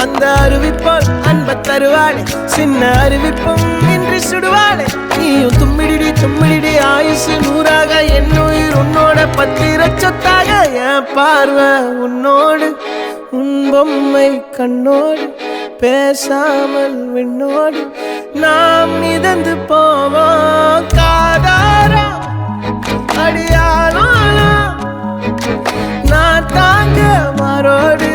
அந்த அறிவிப்போல் அன்ப தருவாளே சின்ன அறிவிப்பும் இன்று சுடுவாளே நீயும் தும்மிடி ஆயுசு 100ஆக என் உயிர் உன்னோட பத்திர சொத்தாக என் பார்வை உன்னோடு உன் பொம்மை கண்ணோடு பேசாமல் விண்ணோடு நாம் மிதந்து போவோம் காதாரா அடியானாலும் நான் தாங்க மாறோடு